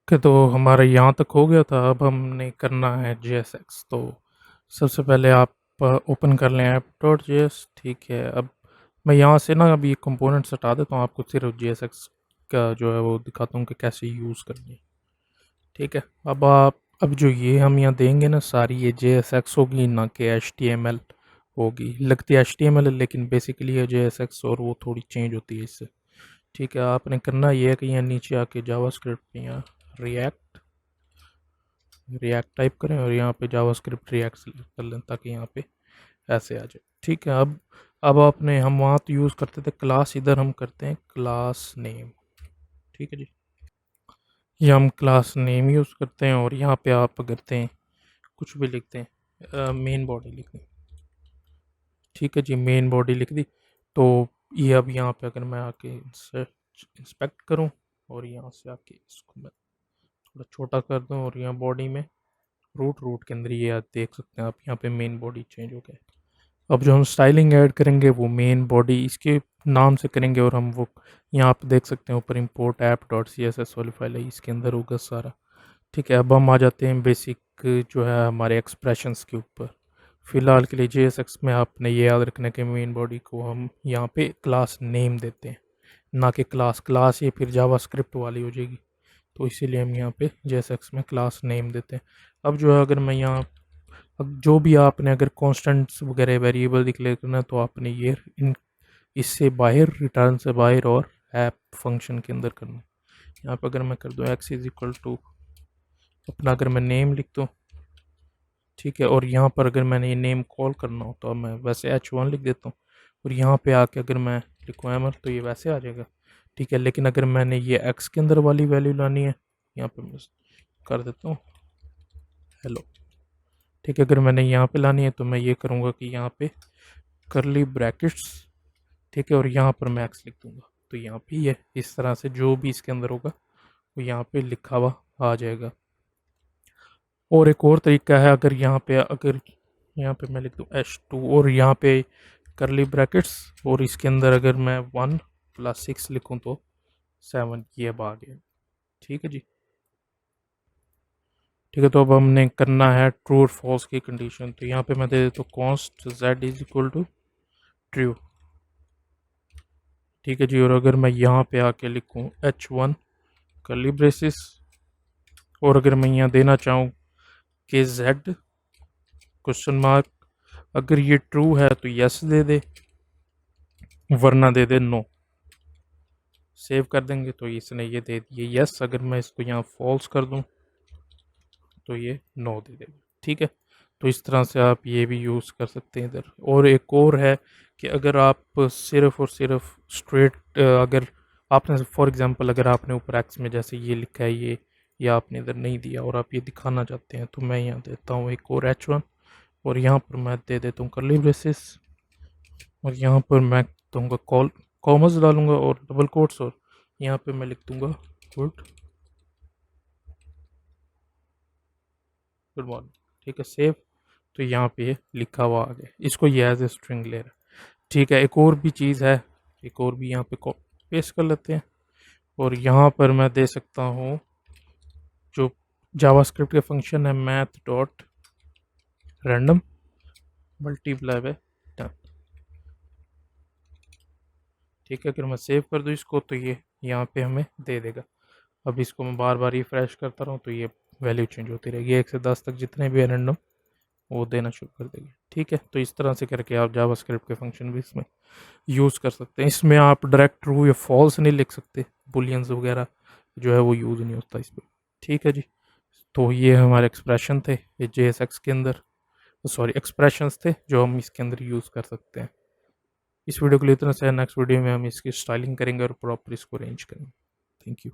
Okay, तो हमारा यहाँ तक हो गया था। अब हमने करना है JSX। तो सबसे पहले आप ओपन कर लें app.js। ठीक है, अब मैं यहाँ से ना अभी कंपोनेंट्स हटा देता हूँ, आपको सिर्फ JSX का जो है वो दिखाता हूँ कि कैसे यूज़ करनी है। ठीक है, अब जो ये हम यहाँ देंगे ना, सारी ये JSX होगी, ना कि HTML होगी। लगती है HTML है, लेकिन बेसिकली ये JSX और वो थोड़ी चेंज होती है इससे। ठीक है, आपने करना ये है कि यहाँ नीचे आके जावास्क्रिप्ट, यहाँ रिएक्ट रिएक्ट टाइप करें और यहाँ पे जावास्क्रिप्ट रिएक्ट सेलेक्ट कर लें ताकि यहाँ पे ऐसे आ जाए। ठीक है, अब आपने हम वहाँ तो यूज़ करते थे क्लास, इधर हम करते हैं क्लास नेम। ठीक है जी, ये हम क्लास नेम यूज़ करते हैं और यहाँ पे आप करते हैं कुछ भी लिखते हैं, मेन बॉडी लिख दी। ठीक है जी, मेन बॉडी लिख दी। तो ये अब यहाँ पे अगर मैं आके इंस्पेक्ट करूँ और यहाँ से आके इसको मैं थोड़ा छोटा कर दूँ और यहाँ बॉडी में रूट के अंदर ये आप देख सकते हैं, आप यहाँ पे मेन बॉडी चेंज हो गया। अब जो हम स्टाइलिंग ऐड करेंगे वो मेन बॉडी इसके नाम से करेंगे और हम वो यहाँ आप देख सकते हैं ऊपर import app.css वाली फाइल है, इसके अंदर होगा सारा। ठीक है, अब हम आ जाते हैं बेसिक जो है हमारे एक्सप्रेशंस के ऊपर। फ़िलहाल के लिए JSX में आपने ये याद रखना है कि मेन बॉडी को हम यहाँ पे क्लास नेम देते हैं, ना कि क्लास ये फिर जावास्क्रिप्ट वाली हो जाएगी। तो इसीलिए हम यहाँ पे JSX में क्लास नेम देते हैं। अब जो है अगर मैं यहाँ, अब जो भी आपने अगर कॉन्स्टेंट्स वगैरह वेरिएबल डिक्लेयर करना है तो आपने ये इससे बाहर, रिटर्न से बाहर और ऐप फंक्शन के अंदर करना है। यहाँ पर अगर मैं कर दूँ x इज इक्वल टू अपना, अगर मैं नेम लिख दूँ, ठीक है, और यहाँ पर अगर मैंने ये नेम कॉल करना हो तो मैं वैसे h1 लिख देता हूँ और यहाँ पे आके अगर मैं लिखूँ एमर तो ये वैसे आ जाएगा। ठीक है, लेकिन अगर मैंने ये x के अंदर वाली वैल्यू लानी है, यहाँ पे मैं कर देता हूँ हेलो। ठीक है, अगर मैंने यहाँ पे लानी है तो मैं ये करूँगा कि यहाँ पे करली ब्रैकेट्स, ठीक है, और यहाँ पर मैं x लिख दूँगा। तो यहाँ पे ये इस तरह से जो भी इसके अंदर होगा वो यहाँ पे लिखा हुआ आ जाएगा। और एक और तरीका है, अगर यहाँ पे मैं लिख दूँ h2 और यहाँ पे करली ब्रैकेट्स और इसके अंदर अगर मैं 1 + 6 लिखूँ तो 7, ये अब आ गया। ठीक है जी, ठीक है, तो अब हमने करना है ट्रू और फॉल्स की कंडीशन। तो यहाँ पे मैं दे देता हूँ const z is equal to true. ठीक है जी, और अगर मैं यहाँ पे आके लिखूँ h1 करली ब्रेसिस और अगर मैं यहाँ देना चाहूँ कि z क्वेश्चन मार्क, अगर ये ट्रू है तो यस दे दे, वरना दे दे नो। सेव कर देंगे तो इसने ये दे दिए यस। अगर मैं इसको यहाँ फॉल्स कर दूँ तो ये नो दे देगा। ठीक है, तो इस तरह से आप ये भी यूज़ कर सकते हैं इधर। और एक और है कि अगर आप सिर्फ और सिर्फ स्ट्रेट, अगर आपने फॉर एग्जांपल अगर आपने ऊपर एक्स में जैसे ये लिखा है ये, या आपने इधर नहीं दिया और आप ये दिखाना चाहते हैं तो मैं यहाँ देता हूँ एक और h1 और यहाँ पर मैं दे देता हूँ करली ब्रेसिस और यहाँ पर मैं दूँगा कॉमर्स डालूंगा और डबल कोट्स और यहाँ पे मैं लिख दूँगा गुड मॉर्निंग। ठीक है, सेव। तो यहाँ पे लिखा हुआ आ गया, इसको ये एज ए स्ट्रिंग ले रहा है। ठीक है, एक और भी चीज़ है, एक और भी यहाँ पे पेस्ट कर लेते हैं और यहाँ पर मैं दे सकता हूँ जो जावास्क्रिप्ट के फंक्शन है math dot random multiply by 10। ठीक है, अगर मैं सेव कर दूँ इसको तो ये यहाँ पे हमें दे देगा। अब इसको मैं बार बार रिफ्रेश करता रहूँ तो ये वैल्यू चेंज होती रहेगी, 1 से 10 तक जितने भी रैंडम वो देना शुरू कर देगी। ठीक है, तो इस तरह से करके आप जावास्क्रिप्ट के फंक्शन भी इसमें यूज़ कर सकते हैं। इसमें आप डायरेक्ट ट्रू या फॉल्स नहीं लिख सकते, बुलियंस वगैरह जो है वो यूज़ नहीं होता इस पर। ठीक है जी, तो ये हमारे एक्सप्रेशन थे ये JSX के अंदर, सॉरी एक्सप्रेशंस थे जो हम इसके अंदर यूज़ कर सकते हैं। इस वीडियो के लिए इतना से, नेक्स्ट वीडियो में हम इसकी स्टाइलिंग करेंगे और प्रॉपर इसको अरेंज करेंगे। Thank you.